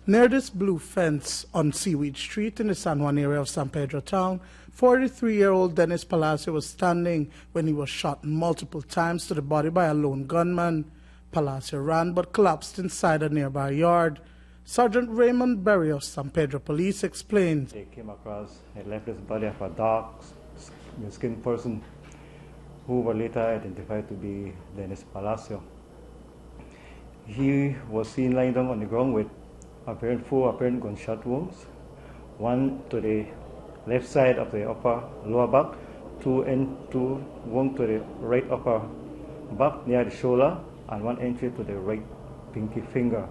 Near this blue fence on Seaweed Street in the San Juan area of San Pedro town, 43-year-old Dennis Palacio was standing when he was shot multiple times to the body by a lone gunman. Palacio ran but collapsed inside a nearby yard. Sergeant Raymond of San Pedro Police explained. They came across a lifeless body of a dark-skinned person who were later identified to be Dennis Palacio. He was seen lying down on the ground with four apparent gunshot wounds, one to the left side of the upper lower back, one to the right upper back near the shoulder, and one entry to the right pinky finger.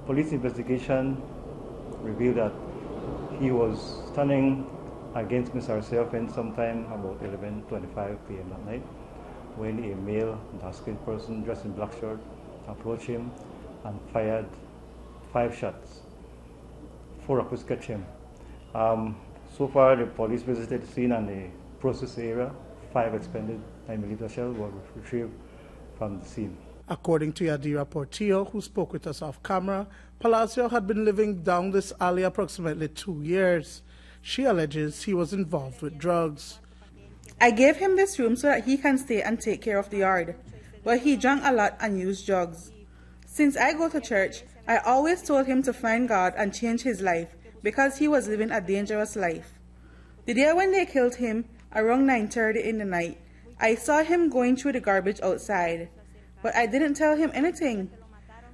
Police investigation revealed that he was standing against Mr. Sergeant sometime about 11:25 p.m. that night when a male dark-skinned person dressed in black shirt approached him and fired 5 shots. 4 of which catch him. So far, the police visited the scene and the process area. 5 expended 9mm shells were retrieved from the scene. According to Yadira Portillo, who spoke with us off camera, Palacio had been living down this alley approximately 2 years. She alleges he was involved with drugs. I gave him this room so that he can stay and take care of the yard, but he drank a lot and used drugs. Since I go to church, I always told him to find God and change his life because he was living a dangerous life. The day when they killed him, around 9:30 in the night, I saw him going through the garbage outside, but I didn't tell him anything.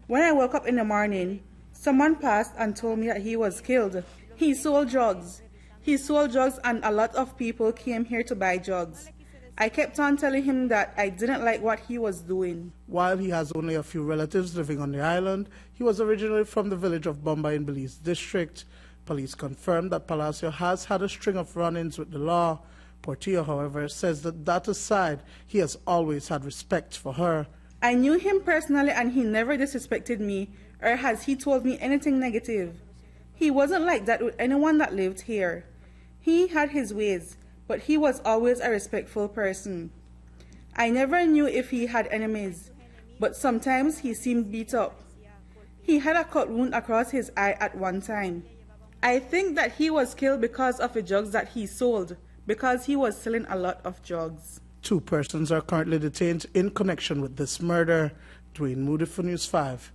When I woke up in the morning, someone passed and told me that he was killed. He sold drugs. He sold drugs and a lot of people came here to buy drugs. I kept on telling him that I didn't like what he was doing. While he has only a few relatives living on the island, he was originally from the village of Bombay in Belize district. Police confirmed that Palacio has had a string of run-ins with the law. Portillo, however, says that aside, he has always had respect for her. I knew him personally and he never disrespected me or has he told me anything negative. He wasn't like that with anyone that lived here. He had his ways, but he was always a respectful person. I never knew if he had enemies, but sometimes he seemed beat up. He had a cut wound across his eye at one time. I think that he was killed because of the drugs that he sold, because he was selling a lot of drugs. 2 persons are currently detained in connection with this murder. Dwayne Moody for News 5.